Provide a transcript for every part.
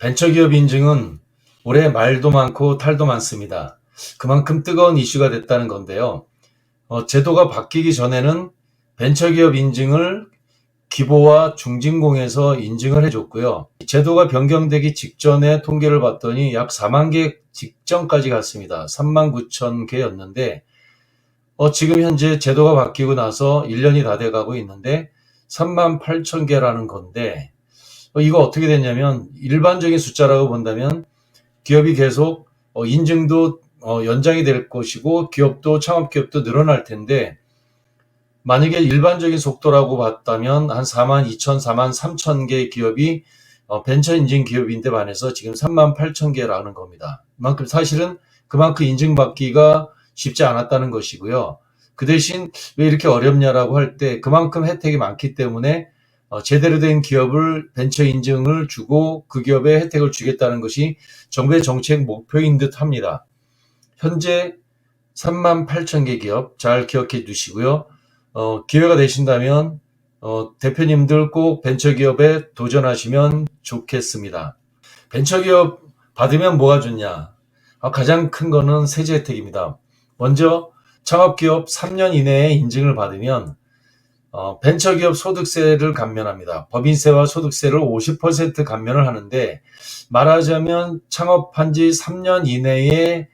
벤처기업 인증은 올해 말도 많고 탈도 많습니다. 그만큼 뜨거운 이슈가 됐다는 건데요. 제도가 바뀌기 전에는 벤처기업 인증을 기보와 중진공에서 인증을 해줬고요. 제도가 변경되기 직전에 통계를 봤더니 약 4만 개 직전까지 갔습니다. 3만 9천 개였는데 지금 현재 제도가 바뀌고 나서 1년이 다 돼가고 있는데 3만 8천 개라는 건데 이거 어떻게 됐냐면 일반적인 숫자라고 본다면 기업이 계속 인증도 연장이 될 것이고 기업도 창업기업도 늘어날 텐데 만약에 일반적인 속도라고 봤다면 한 4만 2천, 4만 3천 개의 기업이 벤처 인증 기업인데 반해서 지금 3만 8천 개라는 겁니다. 그만큼 인증받기가 쉽지 않았다는 것이고요. 그 대신 왜 이렇게 어렵냐라고 할 때 그만큼 혜택이 많기 때문에 제대로 된 기업을 벤처 인증을 주고 그 기업에 혜택을 주겠다는 것이 정부의 정책 목표인 듯 합니다. 현재 3만 8천 개 기업 잘 기억해 두시고요. 기회가 되신다면 대표님들 꼭 벤처기업에 도전하시면 좋겠습니다. 벤처기업 받으면 뭐가 좋냐? 가장 큰 거는 세제 혜택입니다. 먼저 창업기업 3년 이내에 인증을 받으면 벤처기업 소득세를 감면합니다. 법인세와 소득세를 50% 감면을 하는데 말하자면 창업한 지 3년 이내에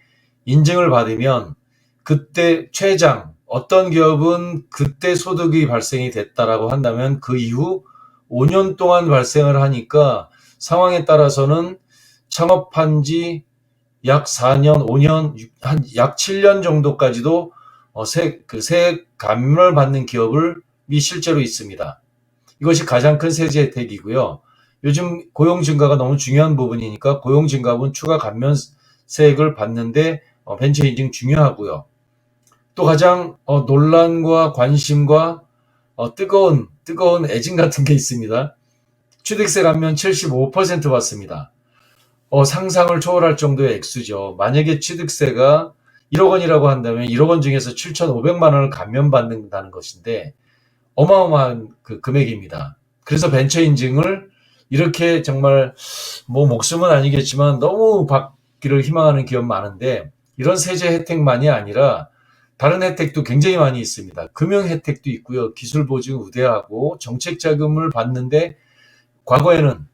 인증을 받으면 그때 최장 어떤 기업은 그때 소득이 발생이 됐다라고 한다면 그 이후 5년 동안 발생을 하니까 상황에 따라서는 창업한 지 약 4년, 5년, 한 약 7년 정도까지도 세액 감면을 받는 기업이 실제로 있습니다. 이것이 가장 큰 세제 혜택이고요. 요즘 고용 증가가 너무 중요한 부분이니까 고용 증가분 추가 감면세액을 받는데 벤처 인증 중요하고요. 또 가장 논란과 관심과 뜨거운 애증 같은 게 있습니다. 취득세 감면 75% 받습니다. 상상을 초월할 정도의 액수죠. 만약에 취득세가 1억 원이라고 한다면 1억 원 중에서 7,500만 원을 감면받는다는 것인데 어마어마한 그 금액입니다. 그래서 벤처 인증을 이렇게 정말 목숨은 아니겠지만 너무 받기를 희망하는 기업 많은데 이런 세제 혜택만이 아니라 다른 혜택도 굉장히 많이 있습니다. 금융 혜택도 있고요. 기술 보증 우대하고 정책 자금을 받는데 과거에는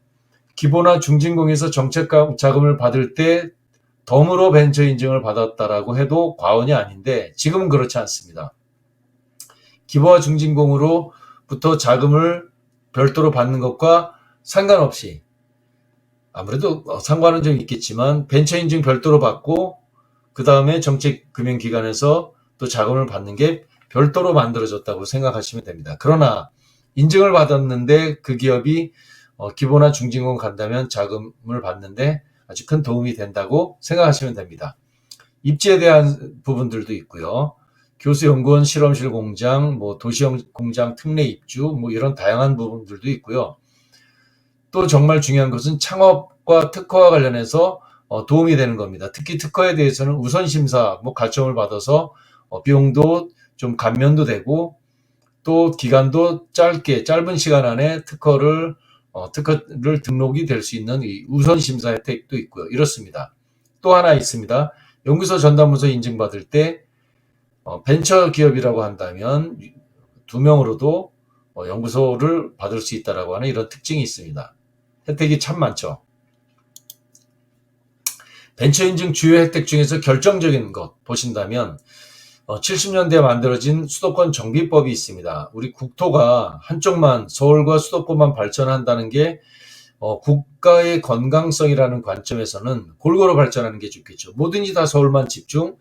기보나 중진공에서 정책 자금을 받을 때 덤으로 벤처 인증을 받았다라고 해도 과언이 아닌데 지금은 그렇지 않습니다. 기보와 중진공으로부터 자금을 별도로 받는 것과 상관없이 아무래도 상관은 좀 있겠지만 벤처 인증 별도로 받고 그 다음에 정책금융기관에서 또 자금을 받는 게 별도로 만들어졌다고 생각하시면 됩니다. 그러나 인증을 받았는데 그 기업이 기보나 중진공 간다면 자금을 받는데 아주 큰 도움이 된다고 생각하시면 됩니다. 입지에 대한 부분들도 있고요. 교수, 연구원, 실험실 공장, 도시형 공장 특례 입주, 이런 다양한 부분들도 있고요. 또 정말 중요한 것은 창업과 특허와 관련해서 도움이 되는 겁니다. 특히 특허에 대해서는 우선 심사, 가점을 받아서 비용도 좀 감면도 되고 또 기간도 짧은 시간 안에 특허를 등록이 될 수 있는 이 우선 심사 혜택도 있고요. 이렇습니다. 또 하나 있습니다. 연구소 전담부서 인증받을 때 벤처 기업이라고 한다면 2명으로도 연구소를 받을 수 있다라고 하는 이런 특징이 있습니다. 혜택이 참 많죠. 벤처 인증 주요 혜택 중에서 결정적인 것 보신다면 70년대에 만들어진 수도권 정비법이 있습니다. 우리 국토가 한쪽만 서울과 수도권만 발전한다는 게 국가의 건강성이라는 관점에서는 골고루 발전하는 게 좋겠죠. 뭐든지 다 서울만 집중,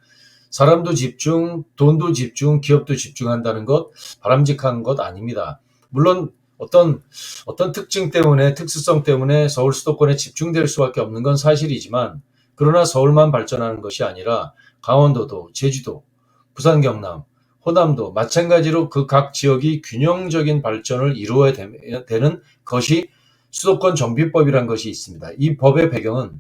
사람도 집중, 돈도 집중, 기업도 집중한다는 것 바람직한 것 아닙니다. 물론 어떤 특징 때문에 특수성 때문에 서울 수도권에 집중될 수밖에 없는 건 사실이지만 그러나 서울만 발전하는 것이 아니라 강원도도, 제주도, 부산, 경남, 호남도 마찬가지로 그 각 지역이 균형적인 발전을 이루어야 되는 것이 수도권 정비법이라는 것이 있습니다. 이 법의 배경은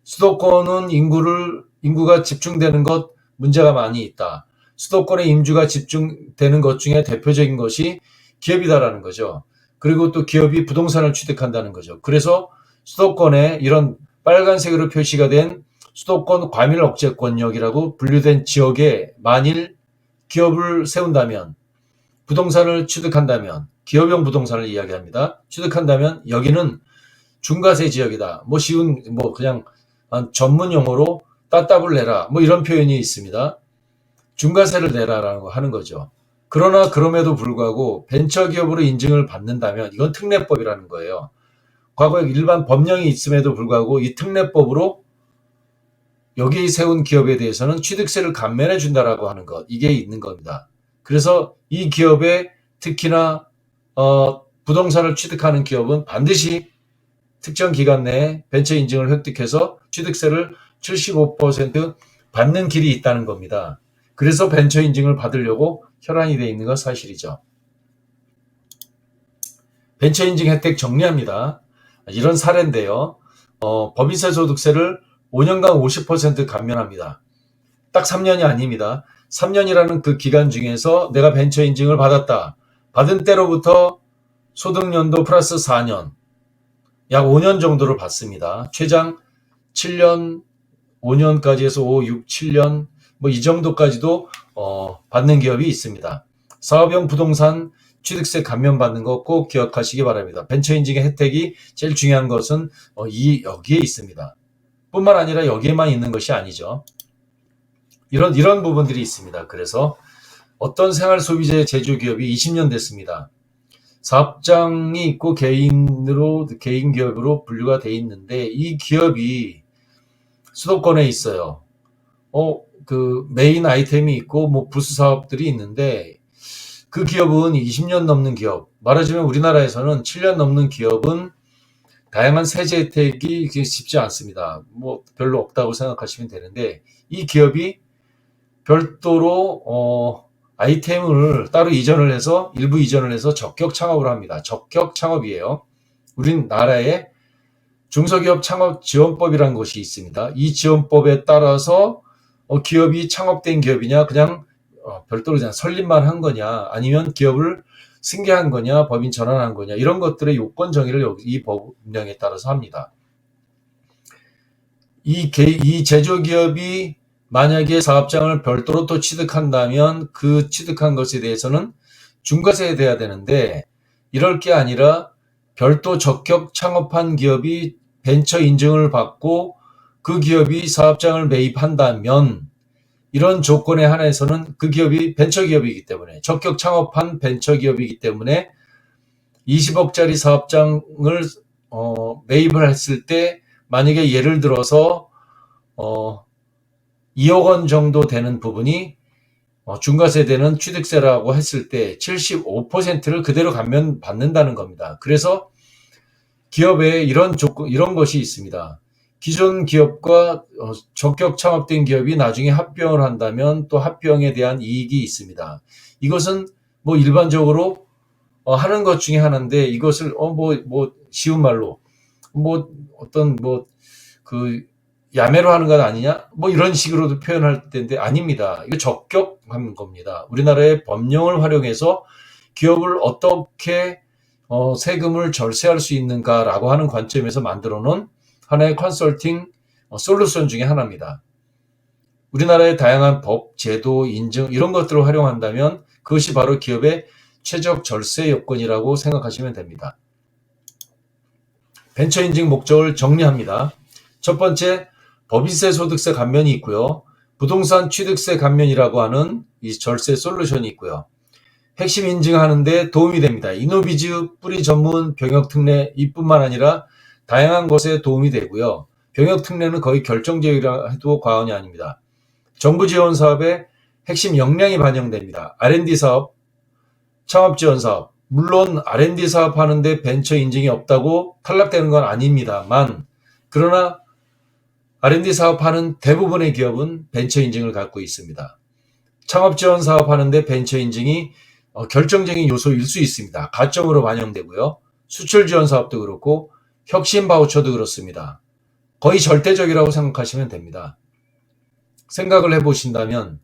수도권은 인구가 집중되는 것 문제가 많이 있다. 수도권에 임주가 집중되는 것 중에 대표적인 것이 기업이다라는 거죠. 그리고 또 기업이 부동산을 취득한다는 거죠. 그래서 수도권에 이런 빨간색으로 표시가 된 수도권 과밀 억제권역이라고 분류된 지역에 만일 기업을 세운다면, 부동산을 취득한다면, 기업용 부동산을 이야기합니다. 취득한다면 여기는 중과세 지역이다. 뭐 쉬운, 뭐 그냥 전문 용어로 따따블 내라. 뭐 이런 표현이 있습니다. 중과세를 내라라고 하는 거죠. 그러나 그럼에도 불구하고 벤처기업으로 인증을 받는다면 이건 특례법이라는 거예요. 과거에 일반 법령이 있음에도 불구하고 이 특례법으로 여기 세운 기업에 대해서는 취득세를 감면해 준다라고 하는 것, 이게 있는 겁니다. 그래서 이 기업에 특히나 부동산을 취득하는 기업은 반드시 특정 기간 내에 벤처 인증을 획득해서 취득세를 75% 받는 길이 있다는 겁니다. 그래서 벤처 인증을 받으려고 혈안이 되어 있는 건 사실이죠. 벤처 인증 혜택 정리합니다. 이런 사례인데요. 법인세 소득세를 5년간 50% 감면합니다. 딱 3년이 아닙니다. 3년이라는 그 기간 중에서 내가 벤처 인증을 받았다. 받은 때로부터 소득연도 플러스 4년, 약 5년 정도를 받습니다. 최장 7년, 5년까지 해서 5, 6, 7년 뭐 이 정도까지도 받는 기업이 있습니다. 사업용 부동산 취득세 감면받는 거 꼭 기억하시기 바랍니다. 벤처 인증의 혜택이 제일 중요한 것은 여기에 있습니다. 뿐만 아니라 여기에만 있는 것이 아니죠. 이런 부분들이 있습니다. 그래서 어떤 생활소비재 제조기업이 20년 됐습니다. 사업장이 있고 개인 기업으로 분류가 돼 있는데 이 기업이 수도권에 있어요. 그 메인 아이템이 있고 뭐 부수 사업들이 있는데 그 기업은 20년 넘는 기업, 말하자면 우리나라에서는 7년 넘는 기업은 다양한 세제 혜택이 쉽지 않습니다. 뭐 별로 없다고 생각하시면 되는데 이 기업이 별도로 아이템을 따로 이전을 해서 일부 이전을 해서 적격 창업을 합니다. 적격 창업이에요. 우리나라에 중소기업 창업 지원법이라는 것이 있습니다. 이 지원법에 따라서 기업이 창업된 기업이냐, 그냥 별도로 그냥 설립만 한 거냐, 아니면 기업을 승계한 거냐, 법인 전환한 거냐, 이런 것들의 요건 정의를 이 법령에 따라서 합니다. 이 제조기업이 만약에 사업장을 별도로 또 취득한다면 그 취득한 것에 대해서는 중과세에 돼야 되는데 이럴 게 아니라 별도 적격 창업한 기업이 벤처 인증을 받고 그 기업이 사업장을 매입한다면 이런 조건에 한해서는 그 기업이 벤처기업이기 때문에 적격 창업한 벤처기업이기 때문에 20억짜리 사업장을 매입을 했을 때 만약에 예를 들어서 2억 원 정도 되는 부분이 중과세되는 취득세라고 했을 때 75%를 그대로 감면받는다는 겁니다. 그래서 기업에 이런 것이 있습니다. 기존 기업과 적격 창업된 기업이 나중에 합병을 한다면 또 합병에 대한 이익이 있습니다. 이것은 뭐 일반적으로 하는 것 중에 하나인데 이것을 쉬운 말로 야매로 하는 것 아니냐? 뭐 이런 식으로도 표현할 텐데 아닙니다. 이거 적격하는 겁니다. 우리나라의 법령을 활용해서 기업을 어떻게 세금을 절세할 수 있는가라고 하는 관점에서 만들어 놓은 하나의 컨설팅 솔루션 중에 하나입니다. 우리나라의 다양한 법, 제도, 인증 이런 것들을 활용한다면 그것이 바로 기업의 최적 절세 요건이라고 생각하시면 됩니다. 벤처 인증 목적을 정리합니다. 첫 번째, 법인세 소득세 감면이 있고요. 부동산 취득세 감면이라고 하는 이 절세 솔루션이 있고요. 핵심 인증하는 데 도움이 됩니다. 이노비즈, 뿌리 전문, 병역 특례 이뿐만 아니라 다양한 것에 도움이 되고요. 병역 특례는 거의 결정적이라 해도 과언이 아닙니다. 정부 지원 사업에 핵심 역량이 반영됩니다. R&D 사업, 창업 지원 사업, 물론 R&D 사업 하는데 벤처 인증이 없다고 탈락되는 건 아닙니다만, 그러나 R&D 사업하는 대부분의 기업은 벤처 인증을 갖고 있습니다. 창업 지원 사업하는데 벤처 인증이 결정적인 요소일 수 있습니다. 가점으로 반영되고요. 수출 지원 사업도 그렇고 혁신 바우처도 그렇습니다. 거의 절대적이라고 생각하시면 됩니다. 생각을 해보신다면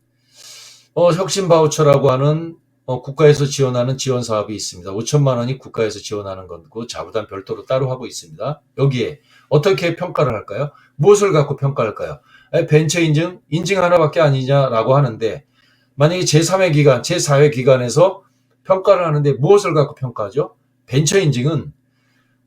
혁신 바우처라고 하는 국가에서 지원하는 지원 사업이 있습니다. 5천만 원이 국가에서 지원하는 거고 자부담 별도로 따로 하고 있습니다. 여기에 어떻게 평가를 할까요? 무엇을 갖고 평가할까요? 벤처 인증 하나밖에 아니냐라고 하는데 만약에 제3회 기관, 제4회 기관에서 평가를 하는데 무엇을 갖고 평가하죠? 벤처 인증은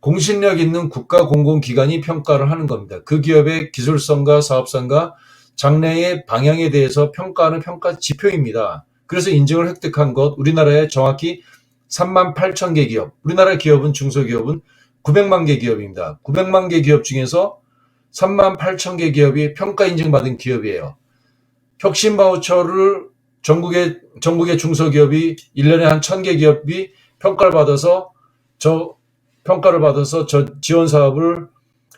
공신력 있는 국가 공공기관이 평가를 하는 겁니다. 그 기업의 기술성과 사업성과 장래의 방향에 대해서 평가하는 평가 지표입니다. 그래서 인증을 획득한 것, 우리나라에 정확히 3만 8천 개 기업, 우리나라 기업은 중소기업은 900만 개 기업입니다. 900만 개 기업 중에서 3만 8천 개 기업이 평가 인증받은 기업이에요. 혁신 바우처를 전국의 중소기업이 1년에 한 1000개 기업이 평가를 받아서 저 지원 사업을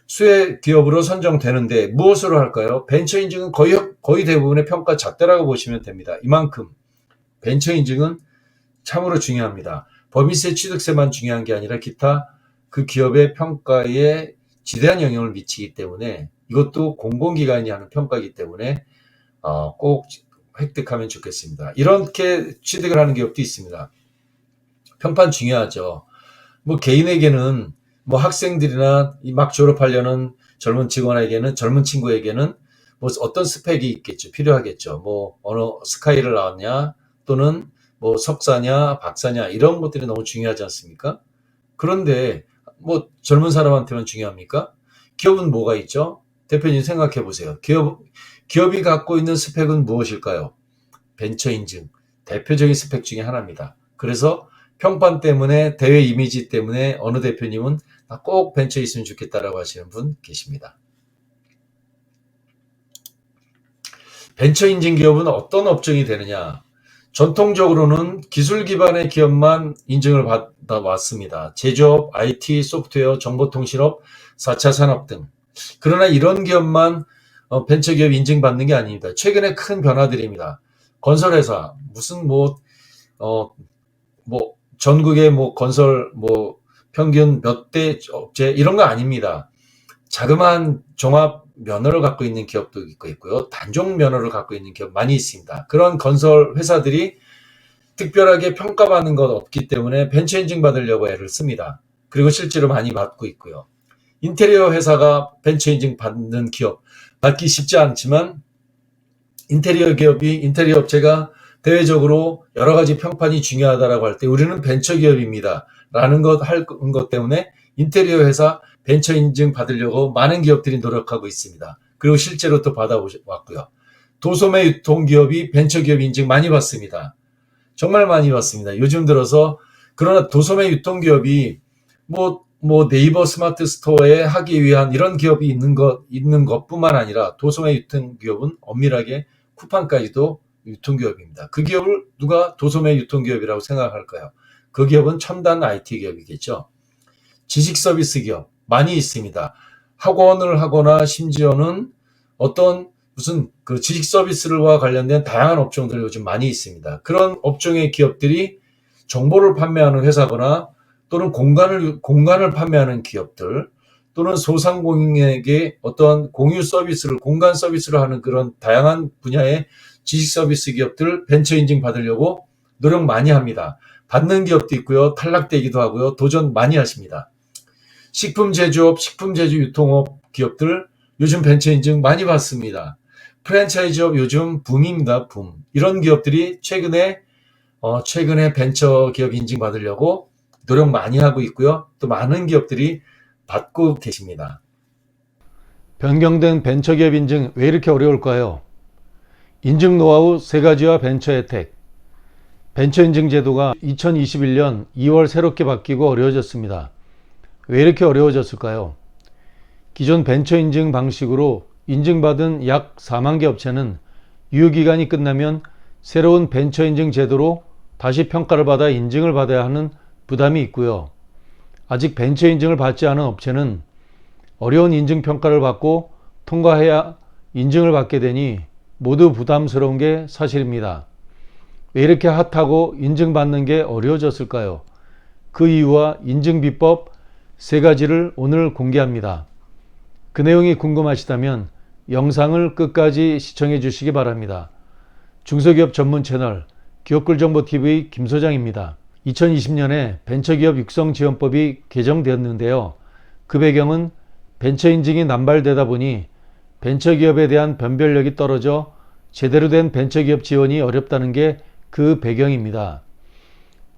수혜 기업으로 선정되는데 무엇으로 할까요? 벤처 인증은 거의 대부분의 평가 잣대라고 보시면 됩니다. 이만큼 벤처 인증은 참으로 중요합니다. 법인세 취득세만 중요한 게 아니라 기타 그 기업의 평가에 지대한 영향을 미치기 때문에 이것도 공공기관이 하는 평가이기 때문에 꼭 획득하면 좋겠습니다. 이렇게 취득을 하는 기업도 있습니다. 평판 중요하죠. 뭐 개인에게는 뭐 학생들이나 막 졸업하려는 젊은 직원에게는 젊은 친구에게는 뭐 어떤 스펙이 있겠죠. 필요하겠죠. 뭐 어느 스카이를 나왔냐 또는 뭐 석사냐 박사냐 이런 것들이 너무 중요하지 않습니까? 그런데 뭐 젊은 사람한테만 중요합니까? 기업은 뭐가 있죠? 대표님 생각해 보세요. 기업이 갖고 있는 스펙은 무엇일까요? 벤처 인증. 대표적인 스펙 중에 하나입니다. 그래서 평판 때문에 대외 이미지 때문에 어느 대표님은 꼭 벤처에 있으면 좋겠다라고 하시는 분 계십니다. 벤처 인증 기업은 어떤 업종이 되느냐? 전통적으로는 기술 기반의 기업만 인증을 받아왔습니다. 제조업, IT, 소프트웨어, 정보통신업, 4차 산업 등. 그러나 이런 기업만 벤처 기업 인증받는 게 아닙니다. 최근에 큰 변화들입니다. 건설회사, 무슨 전국의 건설 평균 몇 대 업체 이런 거 아닙니다. 자그마한 종합 면허를 갖고 있는 기업도 있고요. 단종 면허를 갖고 있는 기업 많이 있습니다. 그런 건설 회사들이 특별하게 평가받는 것 없기 때문에 벤처 인증 받으려고 애를 씁니다. 그리고 실제로 많이 받고 있고요. 인테리어 회사가 벤처 인증 받는 기업 받기 쉽지 않지만 인테리어 업체가 대외적으로 여러 가지 평판이 중요하다라고 할 때 우리는 벤처 기업입니다. 라는 것 때문에 인테리어 회사 벤처 인증 받으려고 많은 기업들이 노력하고 있습니다. 그리고 실제로 또 받아왔고요. 도소매 유통기업이 벤처 기업 인증 많이 받습니다. 정말 많이 받습니다. 요즘 들어서 그러나 도소매 유통기업이 네이버 스마트 스토어에 하기 위한 이런 기업이 있는 것뿐만 아니라 도소매 유통기업은 엄밀하게 쿠팡까지도 유통기업입니다. 그 기업을 누가 도소매 유통기업이라고 생각할까요? 그 기업은 첨단 IT 기업이겠죠. 지식 서비스 기업 많이 있습니다. 학원을 하거나 심지어는 어떤 무슨 그 지식 서비스와 관련된 다양한 업종들이 요즘 많이 있습니다. 그런 업종의 기업들이 정보를 판매하는 회사거나 또는 공간을 판매하는 기업들 또는 소상공인에게 어떤 공간 서비스를 하는 그런 다양한 분야의 지식 서비스 기업들 벤처 인증 받으려고 노력 많이 합니다. 받는 기업도 있고요. 탈락되기도 하고요. 도전 많이 하십니다. 식품 제조업, 식품 제조 유통업 기업들 요즘 벤처 인증 많이 받습니다. 프랜차이즈업 요즘 붐입니다. 붐. 이런 기업들이 최근에 벤처 기업 인증 받으려고 노력 많이 하고 있고요. 또 많은 기업들이 받고 계십니다. 변경된 벤처기업 인증 왜 이렇게 어려울까요? 인증 노하우 3가지와 벤처 혜택. 벤처 인증 제도가 2021년 2월 새롭게 바뀌고 어려워졌습니다. 왜 이렇게 어려워졌을까요? 기존 벤처 인증 방식으로 인증받은 약 4만 개 업체는 유효기간이 끝나면 새로운 벤처 인증 제도로 다시 평가를 받아 인증을 받아야 하는 부담이 있고요. 아직 벤처 인증을 받지 않은 업체는 어려운 인증 평가를 받고 통과해야 인증을 받게 되니 모두 부담스러운 게 사실입니다. 왜 이렇게 핫하고 인증받는 게 어려워졌을까요? 그 이유와 인증 비법 3가지를 오늘 공개합니다. 그 내용이 궁금하시다면 영상을 끝까지 시청해 주시기 바랍니다. 중소기업 전문 채널 기업글정보TV 김 소장입니다. 2020년에 벤처기업 육성지원법이 개정되었는데요. 그 배경은 벤처 인증이 남발되다 보니 벤처기업에 대한 변별력이 떨어져 제대로 된 벤처기업 지원이 어렵다는 게 그 배경입니다.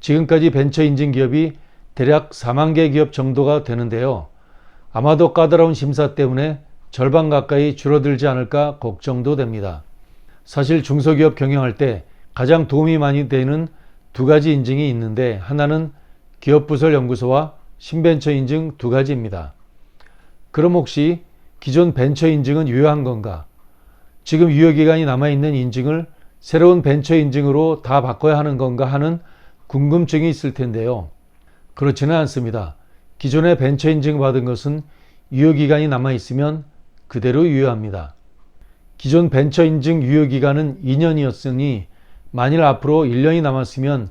지금까지 벤처 인증 기업이 대략 4만 개 기업 정도가 되는데요. 아마도 까다로운 심사 때문에 절반 가까이 줄어들지 않을까 걱정도 됩니다. 사실 중소기업 경영할 때 가장 도움이 많이 되는 두 가지 인증이 있는데, 하나는 기업부설연구소와 신벤처 인증 두 가지입니다. 그럼 혹시 기존 벤처 인증은 유효한 건가? 지금 유효기간이 남아있는 인증을 새로운 벤처 인증으로 다 바꿔야 하는 건가 하는 궁금증이 있을 텐데요. 그렇지는 않습니다. 기존에 벤처 인증 받은 것은 유효기간이 남아있으면 그대로 유효합니다. 기존 벤처 인증 유효기간은 2년이었으니 만일 앞으로 1년이 남았으면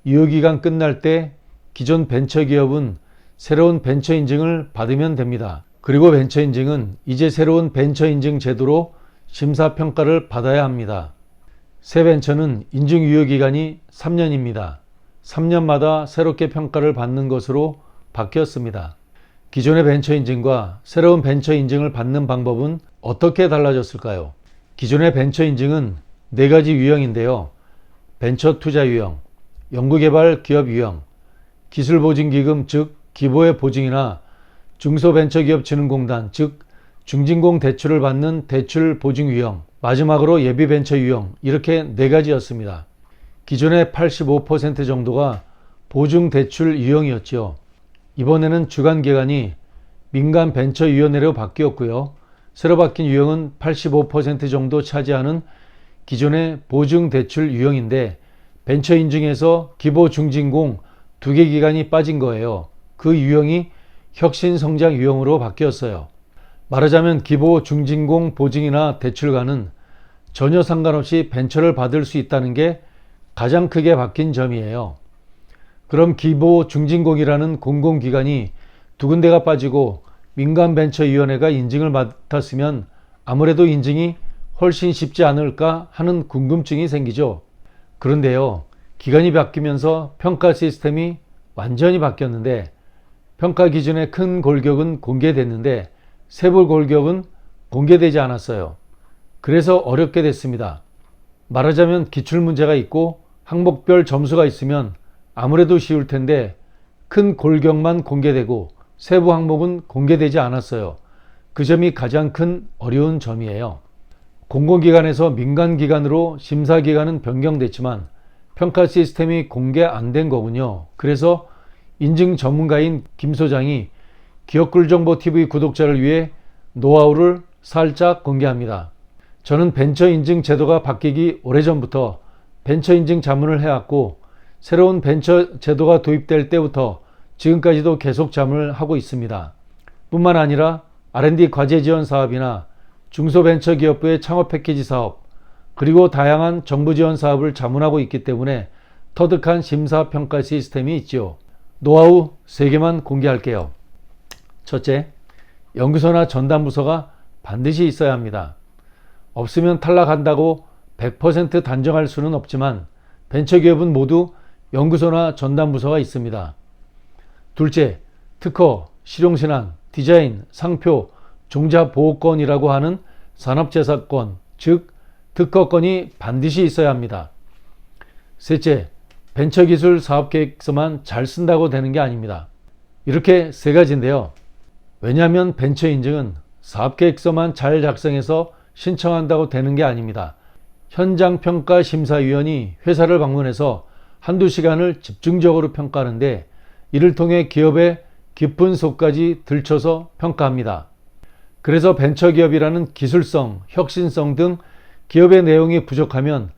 유효기간 끝날 때 기존 벤처기업은 새로운 벤처 인증을 받으면 됩니다. 그리고 벤처 인증은 이제 새로운 벤처 인증 제도로 심사평가를 받아야 합니다. 새 벤처는 인증 유효기간이 3년입니다. 3년마다 새롭게 평가를 받는 것으로 바뀌었습니다. 기존의 벤처 인증과 새로운 벤처 인증을 받는 방법은 어떻게 달라졌을까요? 기존의 벤처 인증은 4가지 유형인데요. 벤처 투자 유형, 연구개발 기업 유형, 기술보증기금 즉 기보의 보증이나 중소벤처기업진흥공단 즉 중진공 대출을 받는 대출 보증 유형, 마지막으로 예비 벤처 유형, 이렇게 4가지였습니다. 기존의 85% 정도가 보증 대출 유형이었죠. 이번에는 주관기관이 민간벤처위원회로 바뀌었고요. 새로 바뀐 유형은 85% 정도 차지하는 기존의 보증대출 유형인데, 벤처 인증에서 기보 중진공 2개 기관이 빠진 거예요. 그 유형이 혁신성장 유형으로 바뀌었어요. 말하자면 기보 중진공 보증이나 대출과는 전혀 상관없이 벤처를 받을 수 있다는 게 가장 크게 바뀐 점이에요. 그럼 기보 중진공이라는 공공기관이 2군데가 빠지고 민간벤처위원회가 인증을 맡았으면 아무래도 인증이 훨씬 쉽지 않을까 하는 궁금증이 생기죠. 그런데요, 기관이 바뀌면서 평가 시스템이 완전히 바뀌었는데, 평가 기준의 큰 골격은 공개됐는데 세부 골격은 공개되지 않았어요. 그래서 어렵게 됐습니다. 말하자면 기출문제가 있고 항목별 점수가 있으면 아무래도 쉬울 텐데 큰 골격만 공개되고 세부 항목은 공개되지 않았어요. 그 점이 가장 큰 어려운 점이에요. 공공기관에서 민간기관으로 심사기관은 변경됐지만 평가 시스템이 공개 안 된 거군요. 그래서 인증 전문가인 김 소장이 기업글정보TV 구독자를 위해 노하우를 살짝 공개합니다. 저는 벤처 인증 제도가 바뀌기 오래전부터 벤처 인증 자문을 해왔고, 새로운 벤처 제도가 도입될 때부터 지금까지도 계속 자문을 하고 있습니다. 뿐만 아니라 R&D 과제 지원 사업이나 중소벤처기업부의 창업 패키지 사업, 그리고 다양한 정부 지원 사업을 자문하고 있기 때문에 터득한 심사평가 시스템이 있죠. 노하우 3개만 공개할게요. 첫째, 연구소나 전담부서가 반드시 있어야 합니다. 없으면 탈락한다고 100% 단정할 수는 없지만 벤처기업은 모두 연구소나 전담부서가 있습니다. 둘째, 특허, 실용신안, 디자인, 상표, 종자보호권이라고 하는 산업재산권, 즉 특허권이 반드시 있어야 합니다. 셋째, 벤처기술 사업계획서만 잘 쓴다고 되는 게 아닙니다. 이렇게 3가지인데요. 왜냐하면 벤처 인증은 사업계획서만 잘 작성해서 신청한다고 되는 게 아닙니다. 현장평가심사위원이 회사를 방문해서 한두 시간을 집중적으로 평가하는데, 이를 통해 기업의 깊은 속까지 들춰서 평가합니다. 그래서 벤처기업이라는 기술성, 혁신성 등 기업의 내용이 부족하면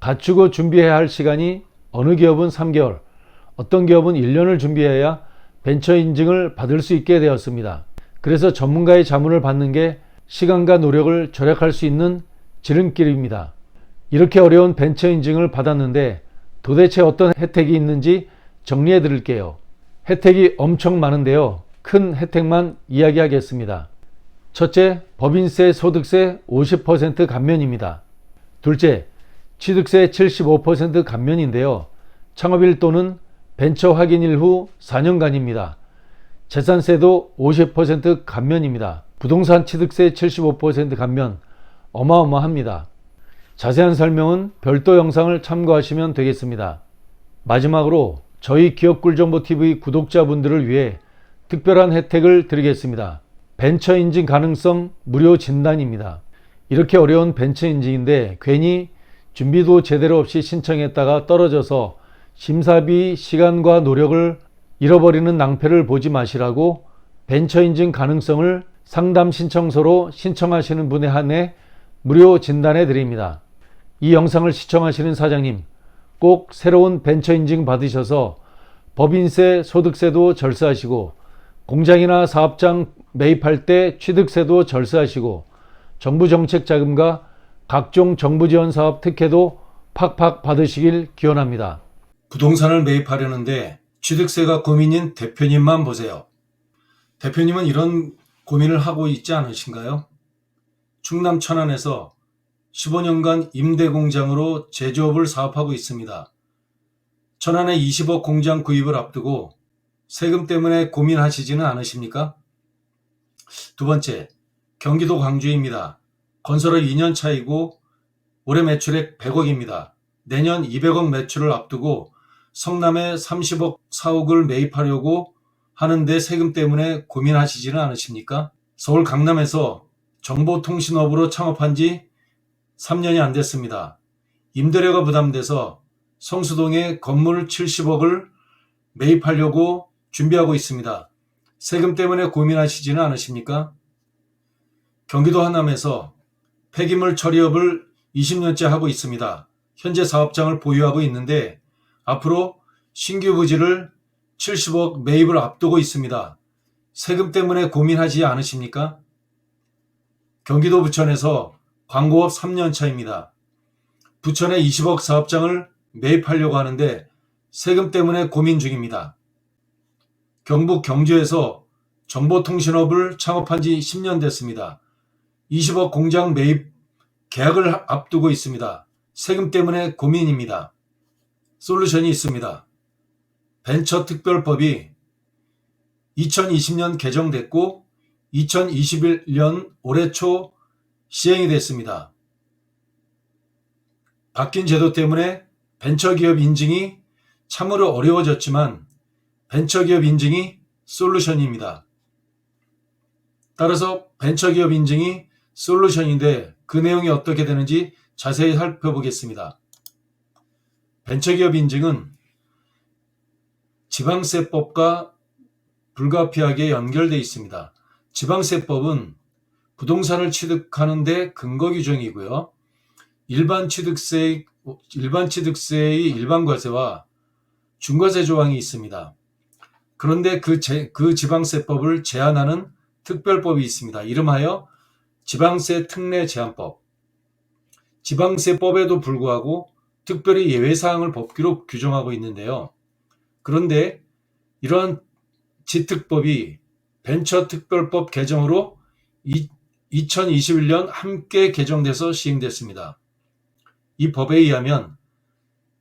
갖추고 준비해야 할 시간이 어느 기업은 3개월, 어떤 기업은 1년을 준비해야 벤처 인증을 받을 수 있게 되었습니다. 그래서 전문가의 자문을 받는 게 시간과 노력을 절약할 수 있는 지름길입니다. 이렇게 어려운 벤처 인증을 받았는데 도대체 어떤 혜택이 있는지 정리해 드릴게요. 혜택이 엄청 많은데요. 큰 혜택만 이야기하겠습니다. 첫째, 법인세, 소득세 50% 감면입니다. 둘째, 취득세 75% 감면인데요. 창업일 또는 벤처 확인일 후 4년간입니다. 재산세도 50% 감면입니다. 부동산 취득세 75% 감면 어마어마합니다. 자세한 설명은 별도 영상을 참고하시면 되겠습니다. 마지막으로 저희 기업꿀정보TV 구독자분들을 위해 특별한 혜택을 드리겠습니다. 벤처 인증 가능성 무료 진단입니다. 이렇게 어려운 벤처 인증인데 괜히 준비도 제대로 없이 신청했다가 떨어져서 심사비 시간과 노력을 잃어버리는 낭패를 보지 마시라고 벤처 인증 가능성을 상담 신청서로 신청하시는 분에 한해 무료 진단해 드립니다. 이 영상을 시청하시는 사장님, 꼭 새로운 벤처 인증 받으셔서 법인세, 소득세도 절세하시고 공장이나 사업장 매입할 때 취득세도 절세하시고 정부 정책 자금과 각종 정부 지원 사업 특혜도 팍팍 받으시길 기원합니다. 부동산을 매입하려는데 취득세가 고민인 대표님만 보세요. 대표님은 이런 고민을 하고 있지 않으신가요? 충남 천안에서 15년간 임대공장으로 제조업을 사업하고 있습니다. 천안에 20억 공장 구입을 앞두고 세금 때문에 고민하시지는 않으십니까? 두 번째, 경기도 광주입니다. 건설업 2년 차이고 올해 매출액 100억입니다. 내년 200억 매출을 앞두고 성남에 30억 사옥을 매입하려고 하는데 세금 때문에 고민하시지는 않으십니까? 서울 강남에서 정보통신업으로 창업한 지 3년이 안 됐습니다. 임대료가 부담돼서 성수동에 건물 70억을 매입하려고 준비하고 있습니다. 세금 때문에 고민하시지는 않으십니까? 경기도 하남에서 폐기물 처리업을 20년째 하고 있습니다. 현재 사업장을 보유하고 있는데 앞으로 신규 부지를 70억 매입을 앞두고 있습니다. 세금 때문에 고민하지 않으십니까? 경기도 부천에서 광고업 3년 차입니다. 부천에 20억 사업장을 매입하려고 하는데 세금 때문에 고민 중입니다. 경북 경주에서 정보통신업을 창업한 지 10년 됐습니다. 20억 공장 매입 계약을 앞두고 있습니다. 세금 때문에 고민입니다. 솔루션이 있습니다. 벤처특별법이 2020년 개정됐고 2021년 올해 초 시행이 됐습니다. 바뀐 제도 때문에 벤처기업 인증이 참으로 어려워졌지만 벤처기업 인증이 솔루션입니다. 따라서 벤처기업 인증이 솔루션인데 그 내용이 어떻게 되는지 자세히 살펴보겠습니다. 벤처기업 인증은 지방세법과 불가피하게 연결되어 있습니다. 지방세법은 부동산을 취득하는 데 근거 규정이고요. 일반 취득세의 일반과세와 중과세 조항이 있습니다. 그런데 그 지방세법을 제한하는 특별법이 있습니다. 이름하여 지방세 특례 제한법. 지방세법에도 불구하고 특별히 예외사항을 법규로 규정하고 있는데요. 그런데 이러한 지특법이 벤처특별법 개정으로 2021년 함께 개정돼서 시행됐습니다. 이 법에 의하면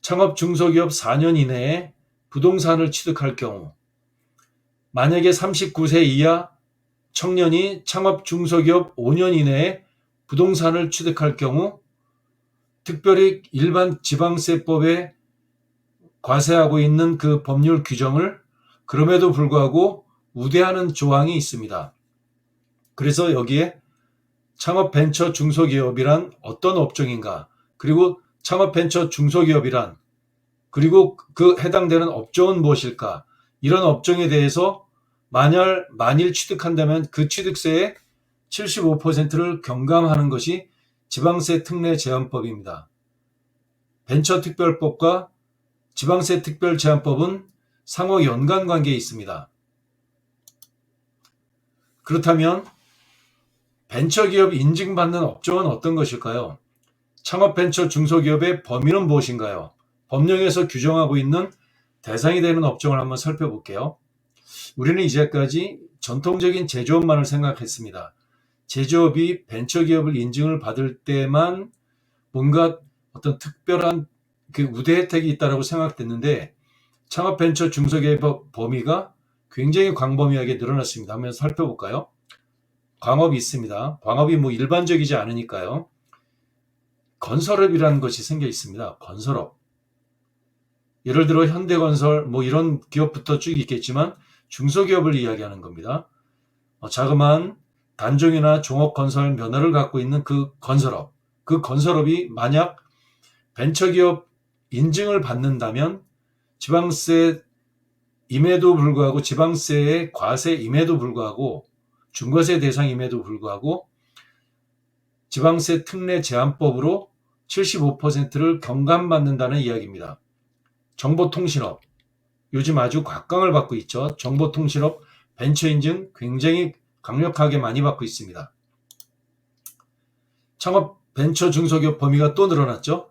창업 중소기업 4년 이내에 부동산을 취득할 경우 만약에 39세 이하 청년이 창업 중소기업 5년 이내에 부동산을 취득할 경우 특별히 일반 지방세법에 과세하고 있는 그 법률 규정을 그럼에도 불구하고 우대하는 조항이 있습니다. 그래서 여기에 창업 벤처 중소기업이란 어떤 업종인가, 그리고 창업 벤처 중소기업이란, 그리고 그 해당되는 업종은 무엇일까, 이런 업종에 대해서 만일 취득한다면 그 취득세의 75%를 경감하는 것이 지방세 특례 제한법입니다. 벤처특별법과 지방세 특별 제한법은 상호 연관 관계에 있습니다. 그렇다면 벤처기업 인증받는 업종은 어떤 것일까요? 창업벤처 중소기업의 범위는 무엇인가요? 법령에서 규정하고 있는 대상이 되는 업종을 한번 살펴볼게요. 우리는 이제까지 전통적인 제조업만을 생각했습니다. 제조업이 벤처기업을 인증을 받을 때만 뭔가 어떤 특별한 그 우대 혜택이 있다라고 생각됐는데 창업벤처 중소기업의 범위가 굉장히 광범위하게 늘어났습니다. 한번 살펴볼까요? 광업이 있습니다. 광업이 뭐 일반적이지 않으니까요. 건설업이라는 것이 생겨 있습니다. 건설업. 예를 들어 현대건설 뭐 이런 기업부터 쭉 있겠지만 중소기업을 이야기하는 겁니다. 자그마한 단종이나 종업건설 면허를 갖고 있는 그 건설업. 그 건설업이 만약 벤처기업 인증을 받는다면 지방세 임에도 불구하고 지방세의 과세임에도 불구하고 중과세 대상임에도 불구하고 지방세 특례 제한법으로 75%를 경감받는다는 이야기입니다. 정보통신업 요즘 아주 곽광을 받고 있죠. 정보통신업 벤처 인증 굉장히 강력하게 많이 받고 있습니다. 창업 벤처 중소기업 범위가 또 늘어났죠.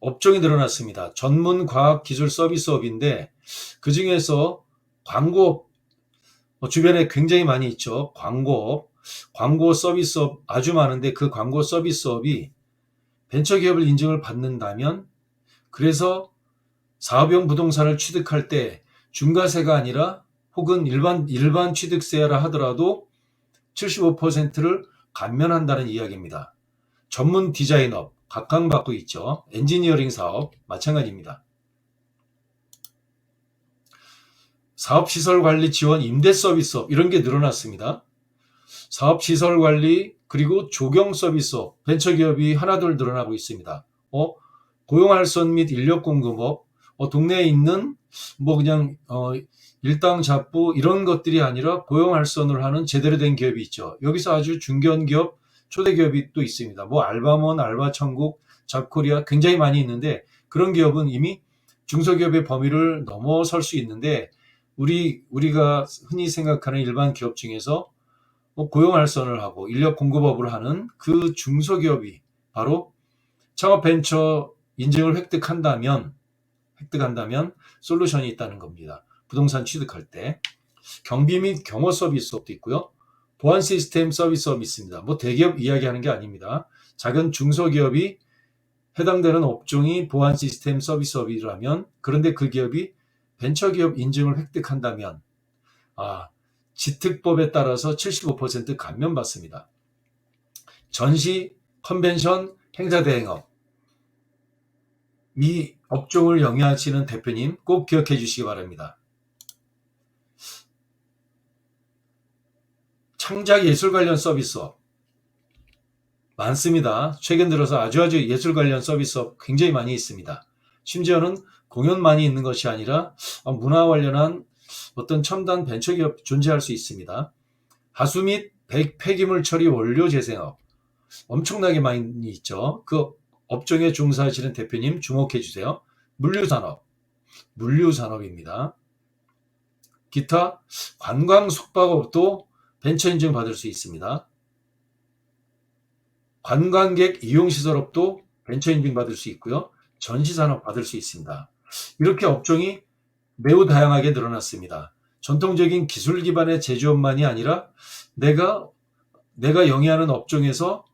업종이 늘어났습니다. 전문 과학 기술 서비스업인데 그 중에서 광고업 주변에 굉장히 많이 있죠. 광고업, 광고 서비스업 아주 많은데 그 광고 서비스업이 벤처기업을 인증을 받는다면 그래서 사업용 부동산을 취득할 때 중과세가 아니라 혹은 일반 취득세라 하더라도 75%를 감면한다는 이야기입니다. 전문 디자인업 각광받고 있죠. 엔지니어링 사업 마찬가지입니다. 사업시설관리 지원 임대 서비스업 이런 게 늘어났습니다. 사업시설관리 그리고 조경 서비스업 벤처기업이 하나둘 늘어나고 있습니다. 고용활선 및 인력공급업 동네에 있는 뭐 그냥 일당 잡부 이런 것들이 아니라 고용활선을 하는 제대로 된 기업이 있죠. 여기서 아주 중견기업 초대기업이 또 있습니다. 뭐 알바몬, 알바천국, 잡코리아 굉장히 많이 있는데 그런 기업은 이미 중소기업의 범위를 넘어설 수 있는데 우리가 흔히 생각하는 일반 기업 중에서 고용활선을 하고 인력 공급업을 하는 그 중소기업이 바로 창업벤처 인증을 획득한다면 솔루션이 있다는 겁니다. 부동산 취득할 때 경비 및 경호 서비스업도 있고요. 보안 시스템 서비스업이 있습니다. 뭐 대기업 이야기하는 게 아닙니다. 작은 중소기업이 해당되는 업종이 보안 시스템 서비스업이라면 그런데 그 기업이 벤처기업 인증을 획득한다면 지특법에 따라서 75% 감면받습니다. 전시, 컨벤션, 행사대행업 이 업종을 영위하시는 대표님 꼭 기억해 주시기 바랍니다. 창작 예술 관련 서비스업 많습니다. 최근 들어서 아주 예술 관련 서비스업 굉장히 많이 있습니다. 심지어는 공연만이 있는 것이 아니라 문화 관련한 어떤 첨단 벤처기업 존재할 수 있습니다. 하수 및 폐기물 처리 원료 재생업 엄청나게 많이 있죠. 그 업종에 종사하시는 대표님 주목해 주세요. 물류산업입니다. 기타 관광 숙박업도 벤처 인증 받을 수 있습니다. 관광객 이용시설업도 벤처 인증 받을 수 있고요. 전시산업 받을 수 있습니다. 이렇게 업종이 매우 다양하게 늘어났습니다. 전통적인 기술 기반의 제조업만이 아니라 내가 영위하는 업종에서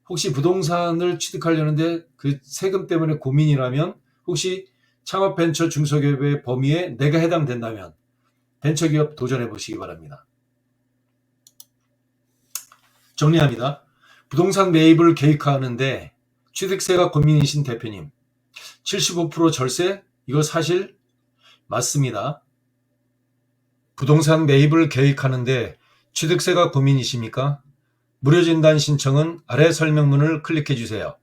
혹시 부동산을 취득하려는데 그 세금 때문에 고민이라면 혹시 창업벤처 중소기업의 범위에 내가 해당된다면 벤처기업 도전해 보시기 바랍니다. 정리합니다. 부동산 매입을 계획하는데 취득세가 고민이신 대표님 75% 절세? 이거 사실 맞습니다. 부동산 매입을 계획하는데 취득세가 고민이십니까? 무료 진단 신청은 아래 설명문을 클릭해 주세요.